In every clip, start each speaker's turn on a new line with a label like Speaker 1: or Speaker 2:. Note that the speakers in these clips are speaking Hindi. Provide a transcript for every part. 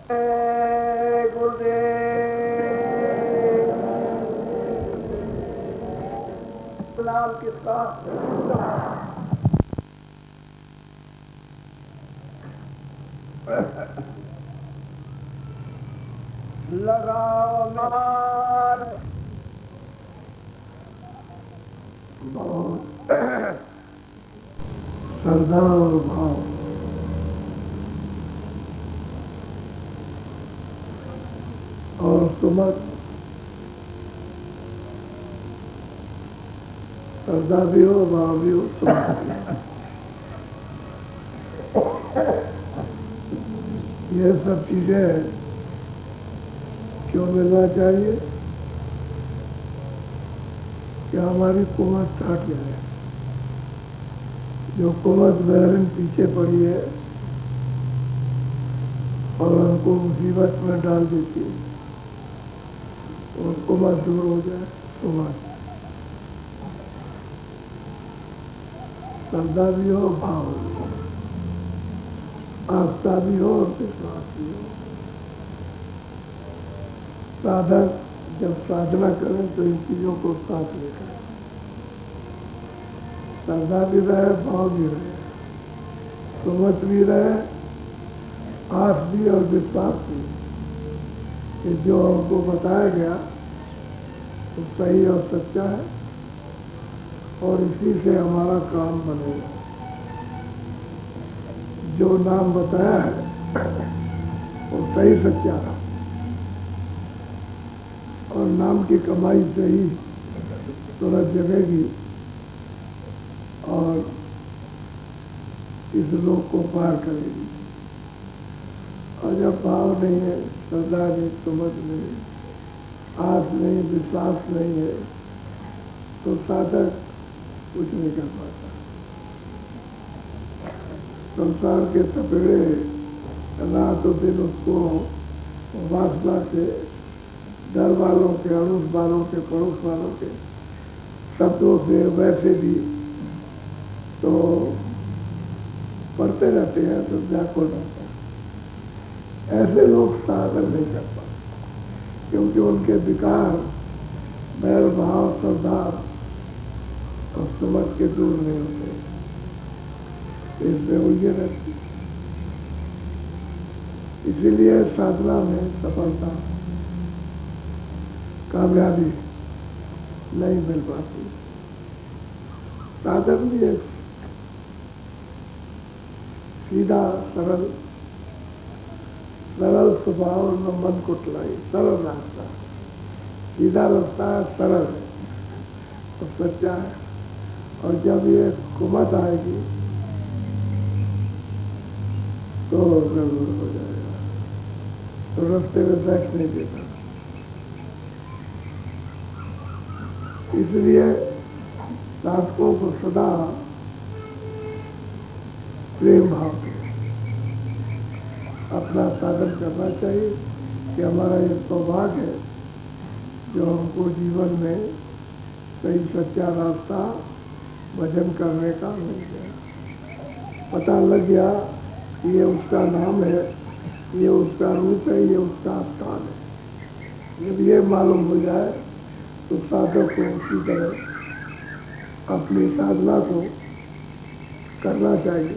Speaker 1: नाम किसका? लगाओ मार। बहुत श्रद्धा और भाव और सुमत, श्रद्धा भी हो, भाव भी हो, सुमत भी हो। ये सब चीजें क्यों मिलना चाहिए? कि हमारी कुमत हट जाए। जो कुमत बहरन पीछे पड़ी है और उनको मुसीबत में डाल देती है, वो कुमत दूर हो जाए। कुमत श्रद्धा भी हो, भाव भी हो, आस्था भी हो और विश्वास भी हो। साधक जब साधना करें तो इन चीजों को साथ लेकर, श्रद्धा भी रहे, भाव भी रहे, सुमत भी रहे, आस भी और विश्वास भी, कि जो हमको बताया गया तो सही और सच्चा है और इसी से हमारा काम बनेगा। जो नाम बताया है वो सही सच्चा है और नाम की कमाई से ही सूरज जगेगी और इस लोक को पार करेगी। और जब भाव नहीं है, श्रद्धा नहीं, सुमत नहीं, आस नहीं, विश्वास नहीं है, तो साधक कुछ नहीं कर पाता। संसार के सपेड़े रातों दिन उसको वासना से, घर वालों के, अड़ोस वालों के, पड़ोस वालों के शब्दों से, वैसे भी तो पढ़ते रहते हैं तो व्याकुल रहता है। ऐसे लोग साधन नहीं कर पाते क्योंकि उनके विकार बैर भाव, श्रद्धा और सुमत के दूर नहीं होते, इसमें उलझे रहते। इसीलिए साधना में सफलता, कामयाबी नहीं मिल पाती। साधन भी एक सीधा सरल स्वभाव न मन को टलाई, सरल रास्ता, सीधा रास्ता है, सरल है और सच्चा है। और जब ये कुमत आएगी तो जरूर हो जाएगा, तो रास्ते में बैठ नहीं देता। इसलिए साधकों को सदा प्रेम भाव से अपना साधन करना चाहिए कि हमारा ये सौभाग्य है जो हमको जीवन में सही सच्चा रास्ता भजन करने का मिल गया। पता लग गया कि ये उसका नाम है, ये उसका रूप है, ये उसका स्थान है। जब ये मालूम हो जाए तो साधक को उसी तरह अपनी साधना को करना चाहिए।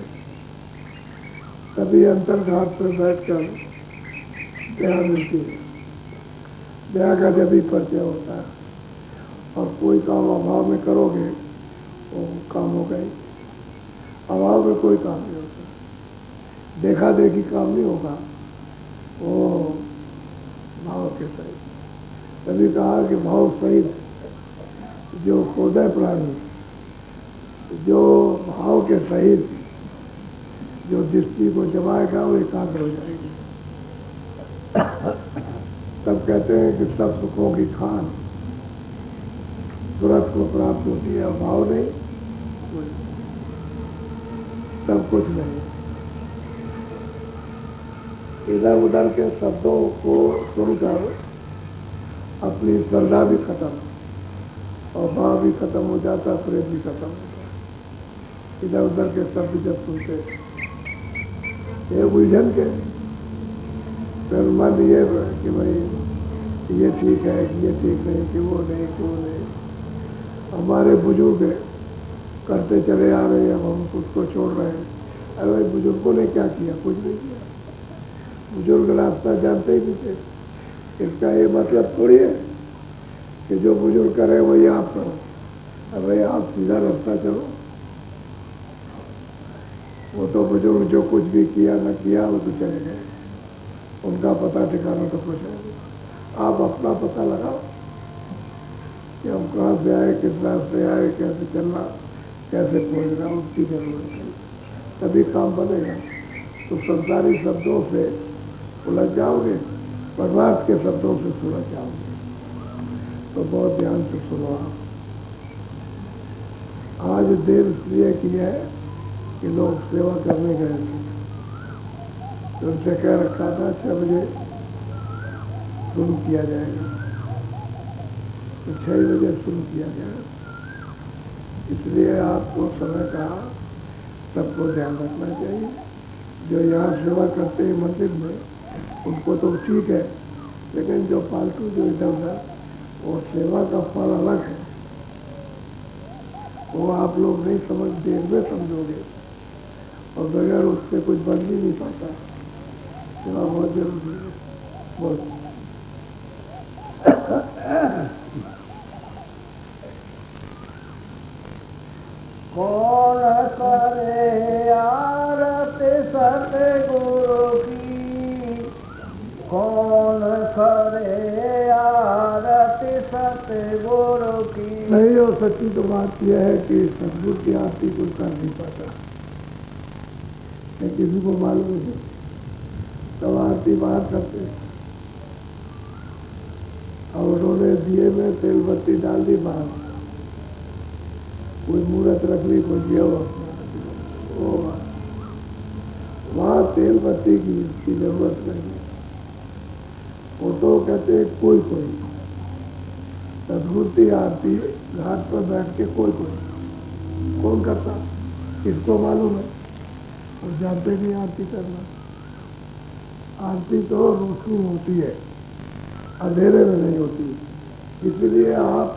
Speaker 1: तभी अंतर्घात पर बैठकर दया मिलती है। दया का जब भी परिचय होता है और कोई काम अभाव में करोगे वो काम हो गई, अभाव में कोई काम नहीं होता, देखा देखी काम नहीं होगा, वो भाव के सहित। तभी कहा कि भाव सहित जो हृदय प्राणी, जो भाव के सहित जो दृष्टि को जमाएगा वो एकाग्र हो जाएगी। तब कहते हैं कि सब सुखों की खान तुरंत को प्राप्त होती है, भाव नहीं, सब कुछ नहीं। इधर उधर के शब्दों को सुनकर अपनी श्रद्धा भी खत्म और भाव भी खत्म हो जाता, प्रेम भी खत्म हो जाता। इधर उधर के शब्द जब सुनते ये उलझन के फिर मन ये कि भाई ये ठीक है कि ये ठीक नहीं, कि वो नहीं, कि वो नहीं। हमारे बुजुर्ग करते चले आ रहे हैं, अब हम उसको छोड़ रहे हैं। अरे भाई बुजुर्गों ने क्या किया? कुछ नहीं किया। बुजुर्ग रास्ता जानते ही नहीं थे। इसका ये मतलब थोड़ी है कि जो बुजुर्ग करे वही आप करो। अब भाई आप सीधा रास्ता चलो। वो तो बुजुर्ग जो कुछ भी किया न किया वो तो चले गए, उनका पता ठिकाना तो कुछ है। आप अपना पता लगाओ कि हम कहाँ से आए, किस रास्ते आए, कैसे चलना, कैसे पहुँचना, उसकी जरूरत है, तभी काम बनेगा। तो संसारी शब्दों से उलझ जाओगे, परमार्थ के शब्दों से सुलझ जाओगे। तो बहुत ध्यान से सुनो। आप आज देर इसलिए की है कि लोग सेवा करने गए थे, तो उनसे कह रखा था 6 बजे शुरू किया जाएगा, तो 6 बजे शुरू किया गया। इसलिए आपको समय का सबको ध्यान रखना चाहिए। जो यहाँ सेवा करते हैं मंदिर में, उनको तो ठीक है, लेकिन जो फालतू जो इधर उधर, वो सेवा का फल अलग है, वो आप लोग नहीं समझ, देर में समझोगे, और बगैर उससे कुछ बन भी नहीं पाता। सेवा बहुत जरूरी है, बहुत।
Speaker 2: कौन करे आरती सतगुरु की, कौन करे आरती सतगुरु की।
Speaker 1: नहीं, और सच्ची तो बात यह है कि सतगुरु की आरती कोई कर नहीं पाता, किसी को मालूम है। तब आरती बाहर करते, और उन्होंने दिए में तेल बत्ती डाल दी बाहर, कोई मूर्त रख ली, कोई दिया वो वहाँ तेल बत्ती की जरूरत नहीं। वो तो कहते कोई कोई सदगुरु आरती घाट पर बैठ के कोई कोई कौन करता, किसको मालूम है? और जानते नहीं आरती करना। आरती तो रोशनी होती है, अंधेरे में नहीं होती। इसलिए आप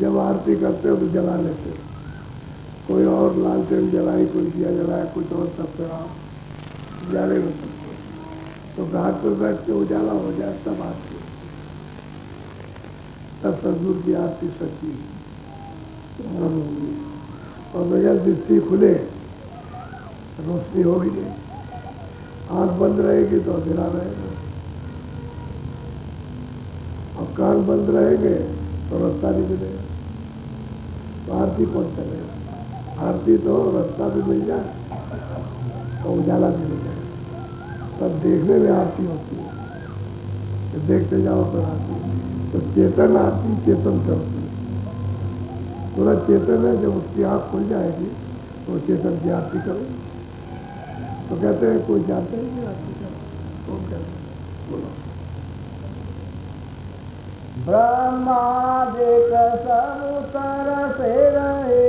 Speaker 1: जब आरती करते हो तो जला लेते हो, कोई और लालटेन जलाई, कोई दिया जलाया, कुछ और, तब फिर आप उजाले में सकते हो। तो घाट पर बैठ के उजाला हो जाए तब आरती, तब सदगुरु की आरती सच्ची होगी। और बगैर दृष्टि खुले रोशनी होगी नहीं। आंख बंद रहेगी तो अंधेरा रहेगा, और कान बंद रहेंगे तो रास्ता नहीं मिलेगा, तो आरती कौन चलेगा? आरती तो रास्ता भी मिल जाए तो उजाला भी मिल जाए, तब देखने में आरती होती है। तो देखते जाओ तो आरती, तो चेतन आरती चेतन से होती है। पूरा चेतन है, जब उसकी आँख खुल जाएगी तो चेतन की आरती करो। तो कहते हैं कोई जानते ही नहीं आरती करो, कौन कहते हैं? बोलो।
Speaker 2: ब्रह्मादिक सब तरह से रहे,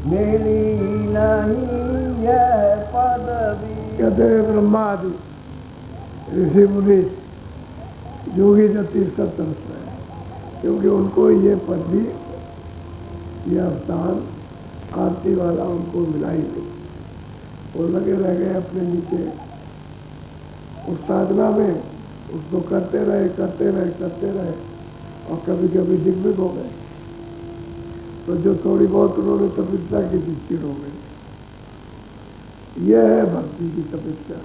Speaker 2: मिली नहीं यह पदवी।
Speaker 1: कहते हैं ब्रह्मादि ऋषि मुनि योगी जति सब तरफ रहे, क्योंकि उनको ये पदवी, यह स्थान आरती वाला उनको मिला ही नहीं। वो लगे रह गए अपने नीचे उस साधना में, उसको करते रहे करते रहे करते रहे, और कभी कभी दिग्विजय हो गए। तो जो थोड़ी बहुत उन्होंने तपस्या की थी, चिड़ हो गई। यह है भक्ति की तपस्या।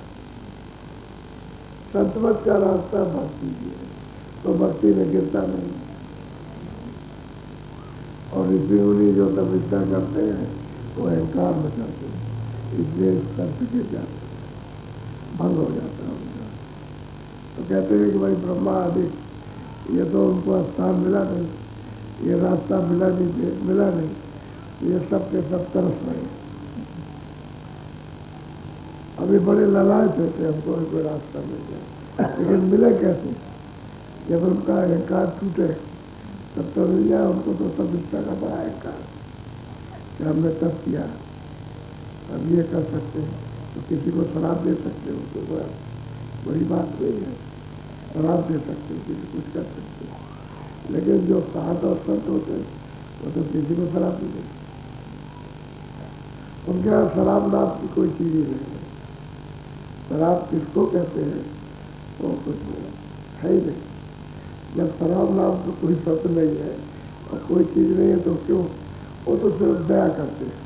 Speaker 1: संतमत का रास्ता भक्ति की है, तो भक्ति में गिरता नहीं। और ऋषि मुनि जो तपस्या करते हैं वो अहंकार बचाते हैं, इसलिए संत गिर जाते, भंग हो जाता है उनका। तो कहते हैं कि भाई ब्रह्मा आदि, ये तो उनको स्थान मिला नहीं, ये रास्ता मिला नहीं, ये सब के सब तरफ रहे। अभी बड़े ललायत थे हमको कोई रास्ता मिल जाए, लेकिन मिले कैसे? जब उनका अहंकार टूटे तब तो मिल जाए उनको। तो सब इच्छा का बड़ा अहंकार कि हमने तब किया, अब ये कर सकते हैं, तो किसी को शराब दे सकते हो, तो बड़ी बात नहीं है, शराब दे सकते, किसी कुछ कर सकते, लेकिन जो साध और संत होते हैं वो तो किसी को शराब नहीं देते। उनके यहाँ शराब नाम की कोई चीज ही नहीं है। शराब किसको कहते हैं वो कुछ नहीं है ही नहीं। जब शराब नाम तो कोई शब्द नहीं है और कोई चीज नहीं है तो क्यों, वो तो सिर्फ दया करते हैं।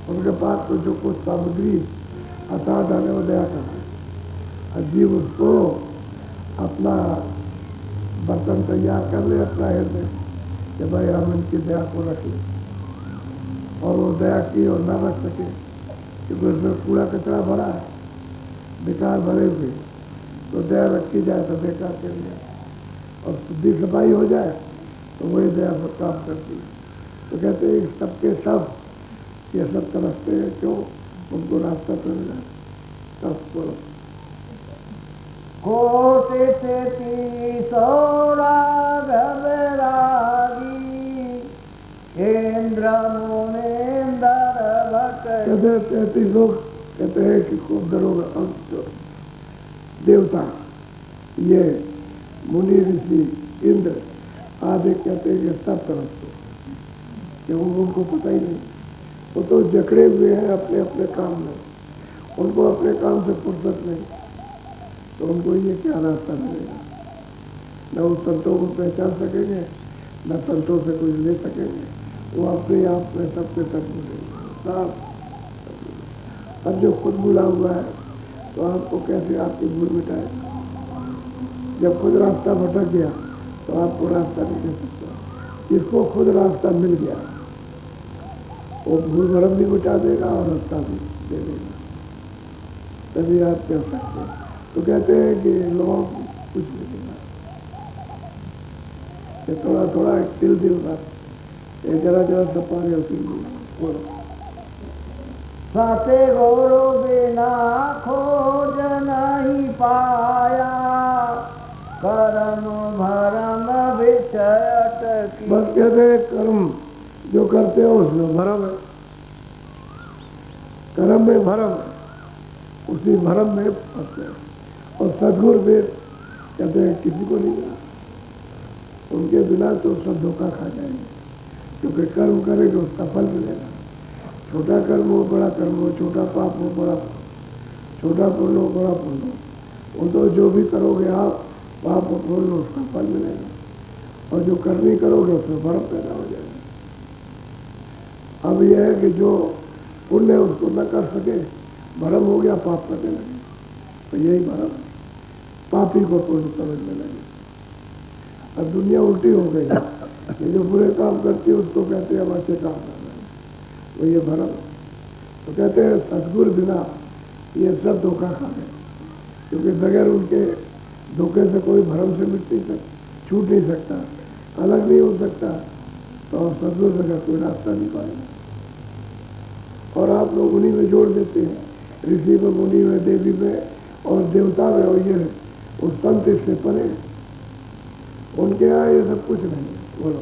Speaker 1: उनके पास तो जो कुछ सामग्री असाध आने वो दया करते हैं। अजीब उसको अपना बर्तन तैयार कर ले अपना हृदय कि भाई हम इनकी दया को रख लें, और वो दया की और न रख सके क्योंकि उसमें कूड़ा कचरा भरा है, बेकार भरे हुए, तो दया रखी जाए तो बेकार कर लिया, और शुद्धि सफाई हो जाए तो वही दया पर काम करती है। तो कहते हैं सबके सब ये सब तरसते हैं, क्यों, उनको रास्ता तो मिला सब बोलो।
Speaker 2: कोटित राघव रागी इंद्र मुनेन्द्र भक्त।
Speaker 1: कहते 33 लोग कहते हैं कि खूब दरोगा देवता, ये मुनि ऋषि इंद्र आदि कहते हैं कि सब तरफ से, क्योंकि उनको पता ही नहीं, वो तो जकड़े हुए हैं अपने अपने काम में, उनको अपने काम से फुर्सत नहीं, तो उनको ये क्या रास्ता मिलेगा। न उस संतों को पहचान सकेंगे, न संतों से कुछ ले सकेंगे, वो अपने आप में सबसे सब मिलेंगे सब। अब जो खुद भूला हुआ है तो आपको कैसे आपकी भूल मिटाएगा। जब खुद रास्ता भटक गया तो आपको रास्ता नहीं दे सकता। जिसको खुद रास्ता मिल गया वो भूल भरम भी मिटा देगा और रास्ता भी दे देगा, तभी आप कह सकते हैं। तो कहते हैं कि लोगों को कुछ नहीं देना, थोड़ा थोड़ा तिल दिल बात, जरा जरा सपा रहे बोलो।
Speaker 2: सत्य गुरु बिना खोज नहीं पाया, कर्म भरम विचयट की।
Speaker 1: बस कहते हैं कर्म जो करते हो उसमें भरम है, कर्म में भरम है, उसी भरम में फंसते हैं। और सदगुरु भी कहते हैं किसी को नहीं मिला, उनके बिना तो सब धोखा खा जाएंगे, क्योंकि कर्म करेंगे उसका फल मिलेगा। छोटा कर्म हो बड़ा कर्म हो, छोटा पाप हो बड़ा पाप, छोटा पुण्य हो बड़ा पुण्य हो, वो तो जो भी करोगे आप पाप और पुण्य उसका फल मिलेगा, और जो कर्म करोगे उसमें भरम पैदा हो जाएगा। अब यह है कि जो पुण्य उसको न कर सके, भरम हो गया, पाप करने लगे, तो यही भरम है, पापी को पुण्य समझने लगे। अब दुनिया उल्टी हो गई, ये जो बुरे काम करती है उसको कहते हैं हम अच्छे काम कर रहे हैं, तो ये भरम। तो कहते हैं सदगुरु बिना ये सब धोखा खा गए, क्योंकि बगैर उनके धोखे से कोई भरम से मिट नहीं सकता, छूट नहीं सकता, अलग नहीं हो सकता, तो सदगुरु बगैर कोई रास्ता नहीं पाएगा। और आप लोग उन्हीं में जोड़ देते हैं, ऋषि में, मुनि में, देवी में और देवता में, और ये उस संत इससे परे, उनके यहाँ ये सब कुछ नहीं है। बोलो।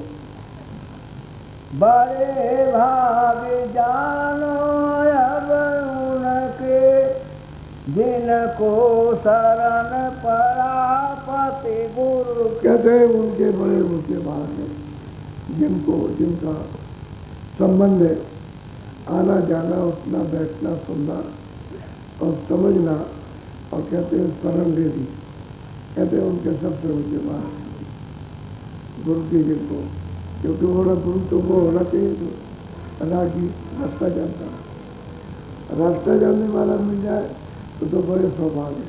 Speaker 2: बड़े भाग जानो अब उनके, जिनको शरण परापति गुरु।
Speaker 1: कहते हैं उनके बड़े ऊंचे भाग हैं, जिनका संबंध है आना जाना, उठना बैठना, सुनना और समझना, और कहते हैं शरण ले दी, कहते हैं उनके सबसे ऊंचे भाग गुरु की जिनको, क्योंकि वो गुरु तो वो होना चाहिए जो रागी रास्ता जानता है। रास्ता जानने वाला मिल जाए तो बड़े सौभाग्य है,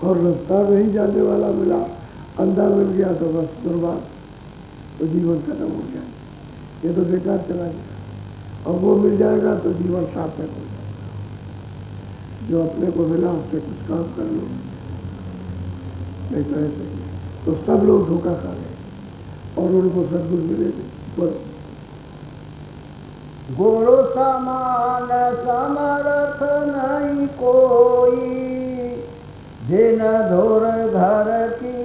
Speaker 1: और रास्ता नहीं जानने वाला मिला, अंधा मिल गया तो बस दुर्भाग्य, तो जीवन खत्म हो गया, ये तो बेकार चला गया। और वो मिल जाएगा तो जीवन सार्थक हो जाएगा। जो अपने को मिला उससे कुछ काम कर लो, नहीं तो ऐसे तो सब लोग धोखा खा गए और उनको सदगुरु मिलेंगे। बोलो।
Speaker 2: गुरु समान समर्थ नहीं कोई, जिन धुर घर की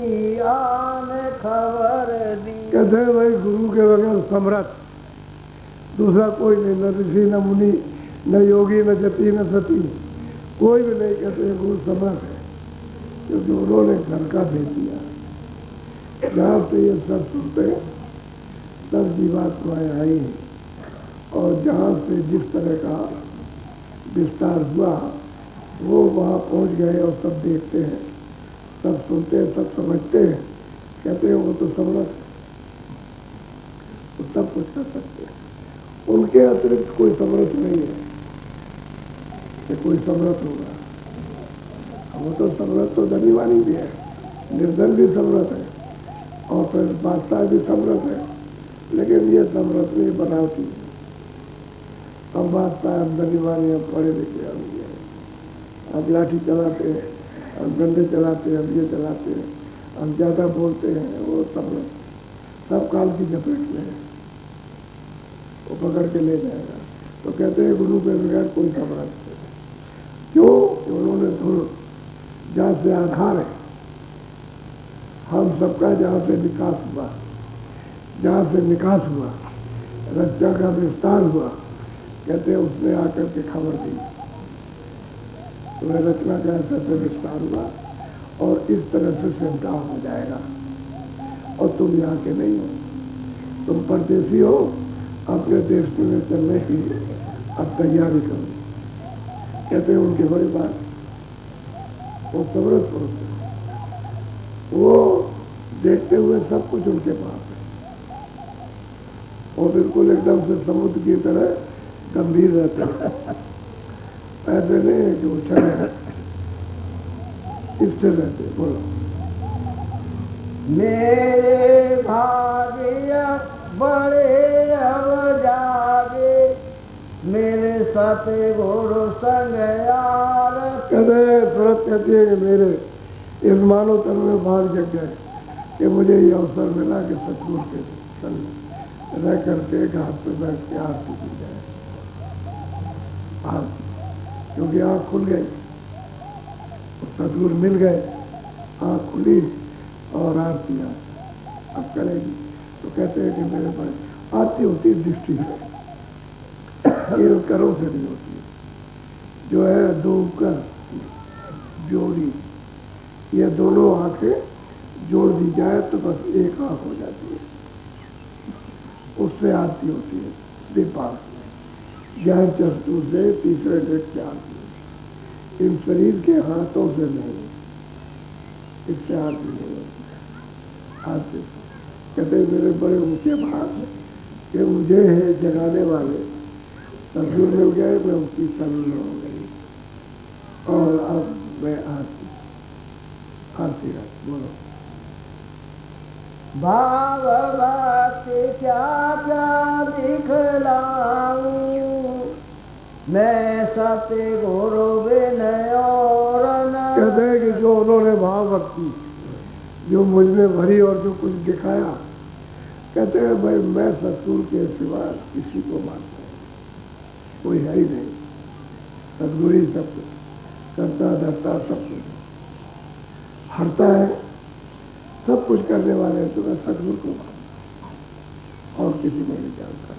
Speaker 2: आन खबर दी।
Speaker 1: कहते हैं भाई गुरु के बगैर समर्थ दूसरा कोई नहीं, न ऋषि न मुनि न योगी न जति न सती, कोई भी नहीं। कहते हैं गुरु समर्थ है, क्योंकि उन्होंने घर का भेज दिया। जहाँ से ये सब सुनते सब जीवात्माएं आई और जहाँ से जिस तरह का विस्तार हुआ वो वहाँ पहुँच गए और सब देखते हैं, सब सुनते हैं, सब समझते हैं, कहते हैं वो तो समर्थ है, वो सब कुछ कर सकते हैं, उनके अतिरिक्त कोई समर्थ नहीं है कि कोई समर्थ होगा। वो तो समर्थ तो धनीवानी भी है, निर्धन भी समर्थ है और फिर बादशाह भी समर्थ है, लेकिन ये समर्थ नहीं बनाती है। हम बादशाह, हम धनीवानी, हम पढ़े लिखे, हम ये हम लाठी चलाते हैं, हम डंडे चलाते हैं, हम ये चलाते हैं, हम ज़्यादा बोलते हैं, वो समर्थ सब काल की चपेट में है, वो पकड़ के ले जाएगा। तो कहते हैं गुरु के बगैर कोई समर्थ नहीं। क्यों? उन्होंने धुर जहाँ से आधार है हम सबका, जहाँ से विकास हुआ, जहाँ से विकास हुआ, रक्षा का विस्तार हुआ, कहते हैं उसने आकर के खबर दी तुम्हें रचना का ऐसा से विस्तार हुआ और इस तरह से सिमटा हो जाएगा और तुम यहाँ के नहीं हो, तुम परदेसी हो, अपने देश में चलने की अब तैयारी करो। कहते हैं उनकी बड़ी बात, वो समर्थ पुरुष है, वो देखते हुए सब कुछ उनके पास है, वो बिल्कुल एकदम से समुद्र की तरह गंभीर रहते हैं, ऐसे नहीं कि उछल है, इससे रहते। बोलो
Speaker 2: मेरे भाग्य बड़े अब जागे, मेरे सतगुरु संग यार।
Speaker 1: कहते सूरत कहती है कि मेरे इस मानव तन में भाग जग गए कि मुझे ये अवसर मिला कि सतगुरु के संग रह करके घाट पे बैठ के आरती की जाए। आरती क्योंकि आँख खुल गई, सतगुरु मिल गए, आँख खुली और आरती अब करेगी। तो कहते हैं कि मेरे पास आरती होती है दृष्टि से, ये करों से नहीं होती है, जो है दो कर जोड़ी, ये दोनों आंखें जोड़ दी जाए तो बस एक आंख हो जाती है, उससे आरती होती है। दीपा ज्ञान चक्षु से तीसरे दृष्टि आरती होती, इन शरीर के हाथों से नहीं, इससे आरती नहीं होती। आरती कहते मेरे बड़े ऊंचे भाग है कि मुझे है जगाने वाले ससुर मिल गए, मैं उसकी शरण हो गई और अब मैं आरती बोलो।
Speaker 2: भाव भक्ति क्या क्या दिखलाऊं, मैं सतगुरु विनय और
Speaker 1: कहते हैं कि जो उन्होंने भाव भक्ति जो मुझ में भरी और जो कुछ दिखाया, कहते हैं भाई मैं सतगुरु के सिवा किसी को मानता हूँ, कोई है ही नहीं, सतगुरु ही सब कुछ करता धरता सब कुछ हरता है, सब कुछ करने वाले हैं, तो मैं सतगुरु को मानता और किसी को नहीं जानता,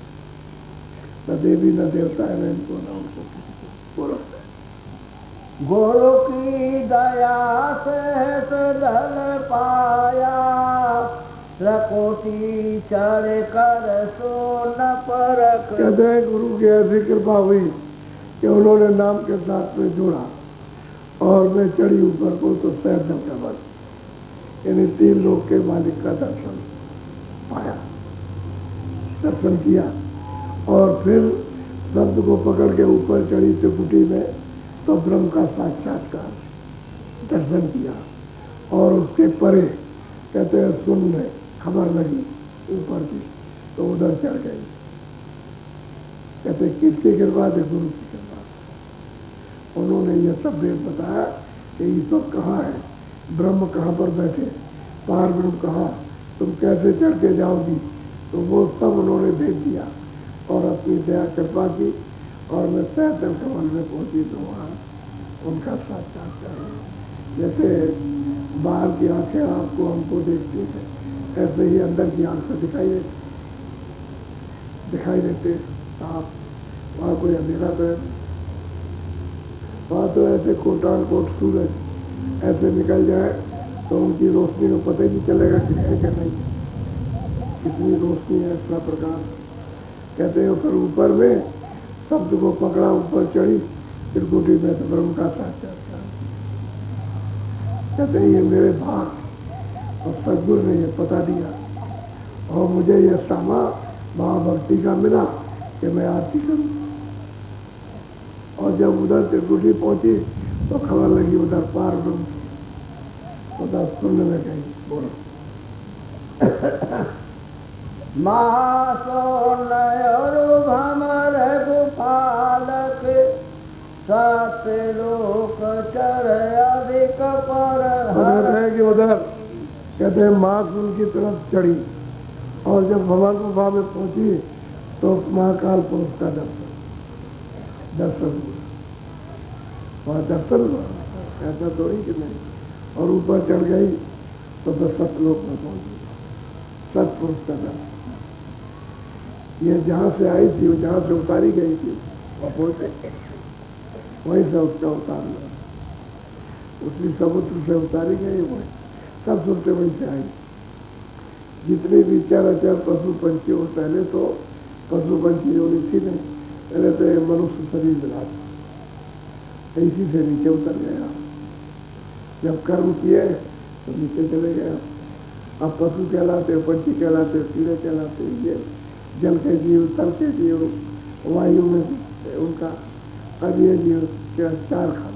Speaker 1: न देवी न देवता है, न इनको न उनको किसी को। बोलो
Speaker 2: गुरु की दया से सदल पाया, प्रकोटि चढ़ कर सो न परख।
Speaker 1: कहते हैं गुरु की ऐसी कृपा हुई कि उन्होंने नाम के साथ में जोड़ा और मैं चढ़ी ऊपर को तो सैद का, यानी 3 लोक के मालिक का दर्शन पाया, दर्शन किया और फिर शब्द को पकड़ के ऊपर चढ़ी त्रिकुटी में तो ब्रह्म का साक्षात्कार दर्शन किया और उसके परे कहते हैं सुनने खबर लगी ऊपर की तो उधर चढ़ गई। कहते किसकी कृपा थी? गुरु की कृपा। उन्होंने यह सब वेद बताया कि ईश्वर कहाँ है, ब्रह्म कहाँ पर बैठे, पार ब्रह्म कहाँ, तुम कैसे चढ़ के जाओगी, तो वो सब उन्होंने भेज दिया और अपनी दया कृपा की और मैं सैदल कमल में पहुंची तो वहाँ उनका साक्षात्कार हुआ। जैसे बाहर की आंखें आपको हमको देखती हैं, ऐसे ही अंदर की आंख से दिखाई देते आप, वहाँ कोई अंधेरा तो है, वहाँ तो ऐसे कोटान कोट सूरज ऐसे निकल जाए तो उनकी रोशनी को पता ही नहीं चलेगा कि है क्या नहीं। कितनी रोशनी है ऐसा प्रकाश। कहते हैं फिर ऊपर में शब्द को पकड़ा, ऊपर चढ़ी त्रिकुटी में तो ब्रह्म का साक्षात्कार। कहते हैं ये मेरे भाग और सदगुरु ने ये पता दिया और मुझे ये सामा महाभक्ति का मिला कि मैं आरती करूं। और जब उधर त्रिकुटी पहुंची तो खबर लगी उधर पार ब्रह्म, उधर सुनने में गई। बोलो
Speaker 2: महासोनयोरुभमर गुफालक सत्यलोक चर अधिक पर
Speaker 1: है कि उधर कहते हैं मास उनकी तरफ चढ़ी और जब भगवान गुफा में पहुंची तो महाकाल पुरुष का दर्शन हुआ। वहाँ दर्शन हुआ, ऐसा तो ही कि नहीं। और ऊपर चढ़ गई तो सतलोक में पहुंची, सतपुरुष का दर्शन। ये जहाँ से आई थी, जहाँ से उतारी गई थी, वह पहुंचे, वहीं से उसका उतारना, उसी समुद्र से उतारी गई, वही सब सुनते वहीं से आई। जितने भी चराचर पशु पंछी हो, पहले तो पशु पंछी जो थी नहीं, पहले तो ये मनुष्य शरीर मिला था, इसी से नीचे उतर गया। जब कर्म किए तो नीचे चले गया। अब पशु कहलाते, पंछी कहलाते, कीड़े कहलाते, ये जल के जीव, तल के जीव, वायु में उनका, अब ये जीव के चार खाते,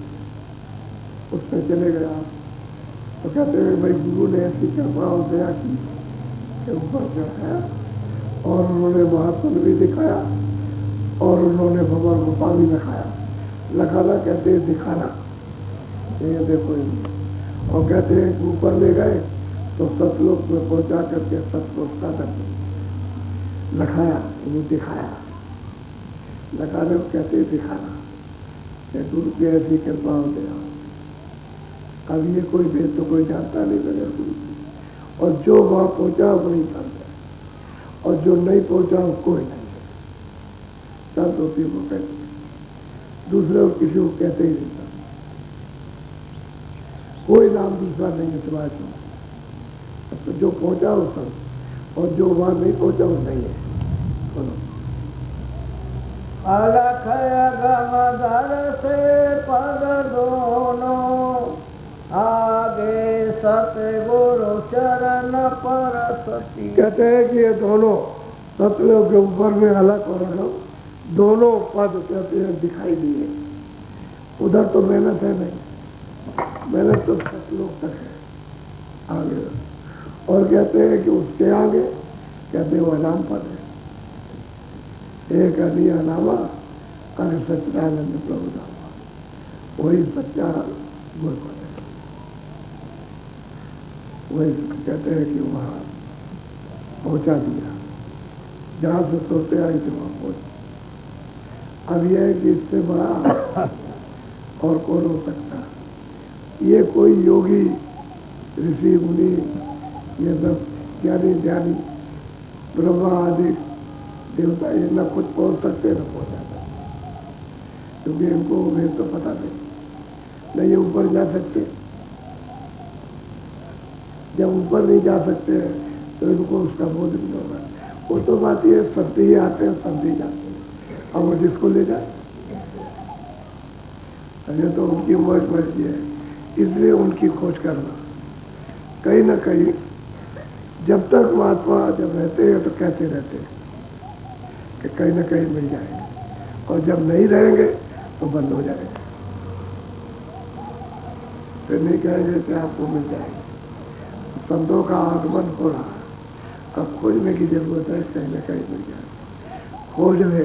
Speaker 1: उसमें चले गया। तो कहते हैं भाई गुरु ने ऐसी कृपा और दया की के ऊपर चढ़ाया और उन्होंने महात्मा भी दिखाया और उन्होंने भगवान गुफा भी दिखाया। लखाना कहते हैं दिखाना, ये देखो। और कहते हैं ऊपर ले गए तो सतलोक में पहुंचा करके सतलोक का दर्शन लखाया, उन्हें दिखाया। लखाने को कहते हैं दिखाना, गुरु की ऐसी कृपा हो गया। अब ये कोई भेद तो कोई जानता नहीं बगैर गुरु की, और जो वहां पहुंचा वो नहीं जानता, और जो नहीं पहुंचा वो कोई नहीं। संत होती वो कहते, दूसरे को किसी को कहते ही नहीं, कोई नाम दूसरा नहीं है समाज में। तो जो पहुंचा वो संत, और जो वहां नहीं पहुंचा वो नहीं है। बोलो
Speaker 2: अलख गमधर से पद दोनों आगे सतगुरु चरण पर सती।
Speaker 1: कहते हैं कि ये दोनों सतलोक के ऊपर में अलग और अलग दोनों पद कहते हैं दिखाई दिए। उधर तो मेहनत है नहीं, मेहनत तो सतलोक तक है आगे। और कहते हैं कि उसके आगे कहते हैं वो अनाम पद है, एक अनिया नामा कर सच्चिदानंद प्रभु नामा, वही सच्चा गुरु पद है। वही कहते हैं कि वहाँ पहुँचा दिया, जहाँ से सोते आई थी वहाँ पहुँच। अब यह है कि इससे बड़ा और कौन हो सकता। ये कोई योगी ऋषि मुनि, ये सब ज्ञानी ध्यानी ब्रह्मा आदि देवता, ये न खुद पहुँच सकते न पहुँचा सकते, क्योंकि इनको भेद तो पता नहीं, न ये ऊपर जा सकते। जब ऊपर नहीं जा सकते तो इनको उसका बोध नहीं होगा। वो तो बात ये सब ही आते हैं, सब ही जाते हैं, अब वो जिसको ले जाए, ये तो उनकी मौज मर्जी है। इसलिए उनकी खोज करना कहीं ना कहीं, जब तक महात्मा जब रहते हैं तो कहते रहते हैं कि कहीं ना कहीं मिल जाएंगे, और जब नहीं रहेंगे तो बंद हो जाएंगे, फिर नहीं कहेंगे कि आपको मिल जाएंगे। संतों का आगमन हो रहा है, अब खोजने की जरूरत है, कहीं ना कहीं मिल जाए। खोजने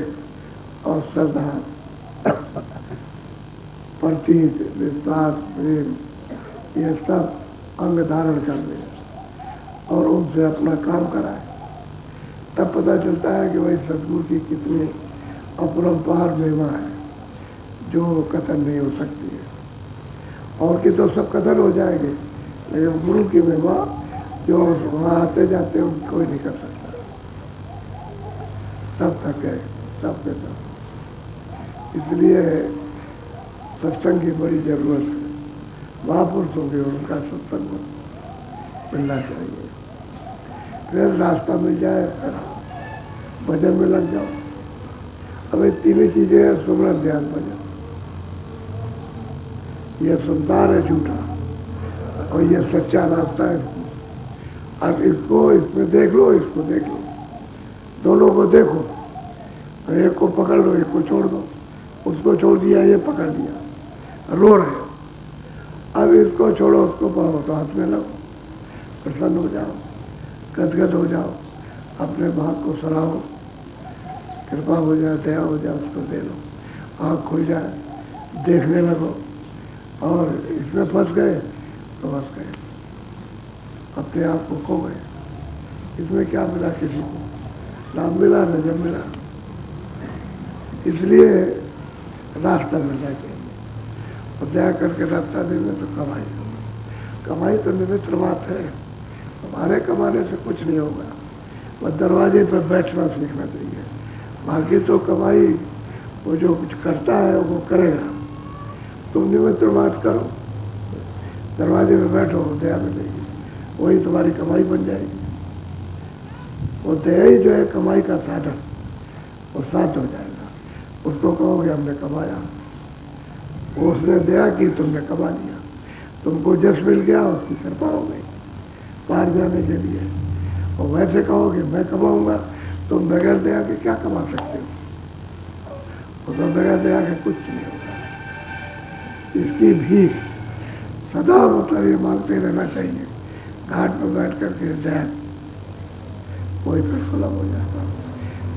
Speaker 1: और श्रद्धा, प्रतीक, विश्वास, प्रेम, ये सब अंग धारण कर ले और उनसे अपना काम कराए, तब पता चलता है कि वही सदगुरु की कितनी अपरंपार महिमा है जो कथन नहीं हो सकती है। और कि तो सब कथन हो जाएंगे, लेकिन गुरु की महिमा जो वहाँ आते जाते हैं उनको कोई नहीं कर सकता। सब तक है, सब के सब। इसलिए सत्संग की बड़ी जरूरत है। महापुरुषों के उनका सत्संग मिलना चाहिए। फिर रास्ता मिल जाए, फिर भजन में लग जाओ। अब ये तीनों चीजें हैं, सुमरन ध्यान भजन। ये संसार है झूठा और ये सच्चा रास्ता है। अब इसको इसमें देख लो, इसको देख लो, दोनों को देखो। एक को पकड़ लो, एक को छोड़ दो। उसको छोड़ दिया, ये पकड़ लिया, रो रहे हो। अब इसको छोड़ो, उसको पाओ तो हाथ में लगो, प्रसन्न हो जाओ, गदगद हो जाओ, अपने भाग को सराहो, कृपा हो जाए, दया हो जाए, उसको दे लो, आँख खुल जाए, देखने लगो। और इसमें फंस गए तो फंस गए, अपने आप को खो गए। इसमें क्या मिला किसी को? लाभ मिला न जब मिला। इसलिए रास्ता मिलना चाहिए। और दया करके रास्ता देने तो कमाई तो निमित्त बात है। हमारे कमाने से कुछ नहीं होगा, बस दरवाजे पर बैठना सीखना चाहिए। बाकी तो कमाई वो जो कुछ करता है वो करेगा। तुम निमित्त बात करो, दरवाजे में बैठो, दया मिलेगी, वही तुम्हारी कमाई बन जाएगी। वो दया ही जो है कमाई का साधन, वो साथ हो जाएगा। उसको कहोगे हमने कमाया, उसने दया की, तुमने कमा लिया, तुमको जस मिल गया, उसकी कृपा हो गई पार जाने के लिए। और वैसे कहोगे मैं कमाऊंगा, तुम बगैर दया के क्या कमा सकते हो? वो तो बगैर दया के कुछ नहीं होगा। इसकी भी सदा मतलब ये मांगते रहना चाहिए। घाट पर बैठ करके दया, कोई फिर सुलभ हो जाता।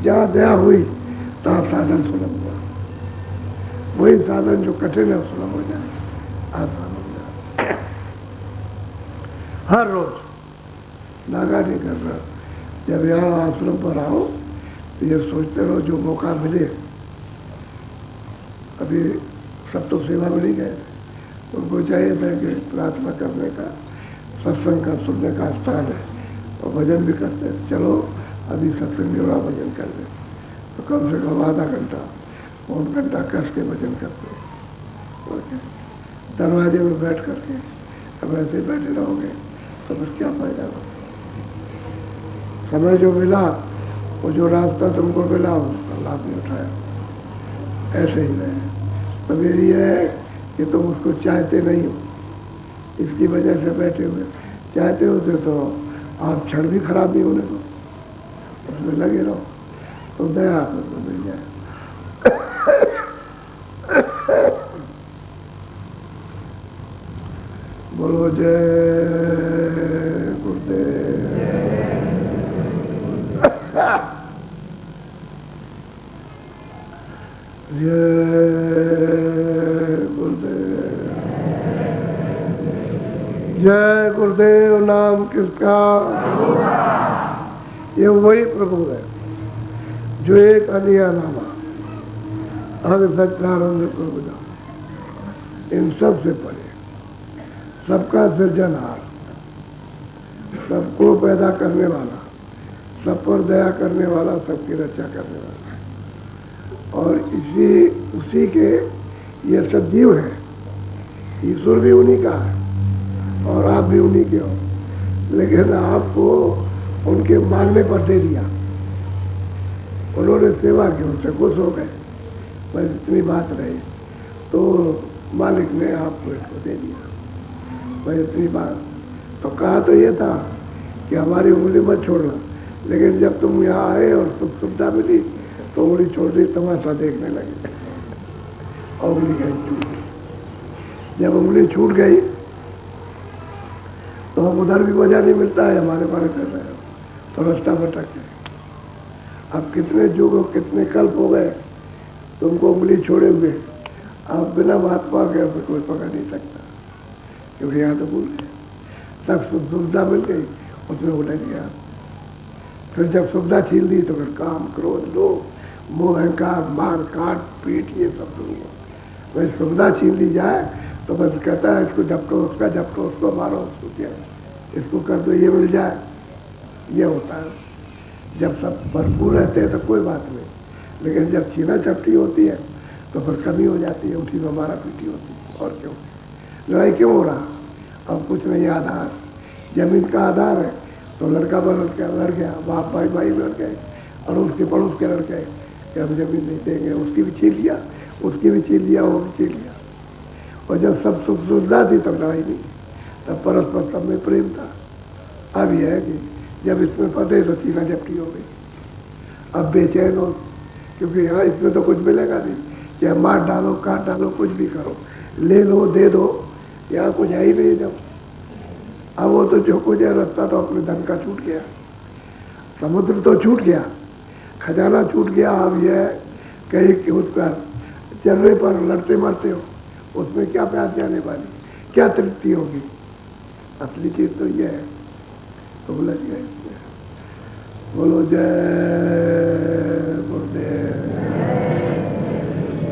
Speaker 1: जहाँ दया हुई तहाँ साधन सुलभ हुआ। वही साधन जो कठिन है सुलभ हो जाए, आसान हो जाए। हर रोज नागा नहीं कर रहा। जब यहाँ आश्रम पर आओ तो ये सोचते रहो जो मौका मिले। अभी सब तो सेवा में नहीं गए, उनको चाहिए था कि प्रार्थना करने का, सत्संग का सुनने का स्थान है और भजन भी करते हैं। चलो अभी सत्संग जोड़ा भजन कर ले, तो कम से कम आधा घंटा पौन घंटा कस के भजन करते हैं। दरवाजे में बैठ करके अब ऐसे बैठे रहोगे तो फिर क्या फायदा होगा? समय जो मिला, वो जो रास्ता तुमको मिला, उसका लाभ नहीं उठाया, ऐसे ही रहे। तो मेरी है कि तुम उसको चाहते नहीं हो, इसकी वजह से बैठे हुए। चाहते होते तो आप क्षण भी खराब नहीं होने दो, उसमें लगे रहो, तो दया आपको मिल जाए। बोलो जय गुरुदेव। जय गुरुदेव। नाम किसका? ये वही प्रभु है जो एक अनिया नामा हमें सच्चानंद प्रभु जान। इन सब से परे, सबका सृजनहार, सबको पैदा करने वाला, सब पर दया करने वाला, सबकी रक्षा करने वाला। और उसी के ये सब जीव हैं। ईश्वर भी उन्हीं का है और आप भी उन्हीं के हो, लेकिन आपको उनके मांगने पर दे दिया। उन्होंने सेवा की, उनसे खुश हो गए, बस इतनी बात रही, तो मालिक ने आपको इसको दे दिया, बस इतनी बात। तो कहा तो ये था कि हमारी उंगली मत छोड़ना, लेकिन जब तुम यहाँ आए और सुख सुविधा मिली तो उंगली छोड़ दी, तमाशा देखने लगे और उंगली गई छूट। जब उंगली छूट गई तो हम उधर भी मजा नहीं मिलता है, हमारे बारे कर रहे हो तो रास्ता भटक गए। अब कितने युग, कितने कल्प हो गए तुमको उंगली छोड़े हुए, आप बिना महात्मा के अब कोई पकड़ नहीं सकता, क्योंकि यहाँ तो भूल गए। तब सुविधा मिल गई, उसमें उलझ गया। फिर जब सुविधा छीन दी तो फिर काम, क्रोध, लोभ, मोह, अहंकार, मार काट, पीट, ये सब शुरू हुआ। वही सुविधा छीन ली जाए तो बस कहता है इसको झपटो, उसका झपटो, उसको मारो, उसको क्या, इसको कर दो, ये मिल जाए, ये होता है। जब सब भरपूर रहते हैं तो कोई बात नहीं, लेकिन जब छीना झपटी होती है तो फिर कमी हो जाती है, उठी में मारा पीटी होती है। और क्यों? लड़ाई क्यों हो रहा? अब कुछ नहीं, आधार जमीन का आधार है, तो लड़का लड़ गया, बाप भाई भाई लड़ गए, अड़ोस के पड़ोस के लड़के कि हम जमीन नहीं देंगे, उसकी भी छीन लिया, उसकी भी छीन लिया, वो भी छीन लिया। और जब सब सुख सुविधा थी तब लड़ाई नहीं, तब परस्पर सब में प्रेम था। अब यह है कि जब इसमें फंसे तो सीना झपटी हो गई, अब बेचैन हो, क्योंकि यहाँ इसमें तो कुछ मिलेगा नहीं, चाहे मार डालो काट डालो कुछ भी करो, ले लो दे दो, यहाँ कुछ है ही नहीं। जब अब वो तो जो कुछ है रास्ता तो अपने धन का छूट गया, समुद्र तो छूट गया, खजाना छूट गया। अब यह कहीं कि उसका चलने पर लड़ते मरते हो, उसमें क्या प्यास जाने वाली, क्या तृप्ति होगी? असली चीज तो यह है। तो बोला गया इसमें, बोलो जय गुरुदेव।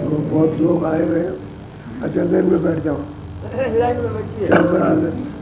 Speaker 1: तो बहुत लोग आए हुए हैं। अच्छा लाइन में बैठ जाओ,
Speaker 2: लाइन में बैठिए।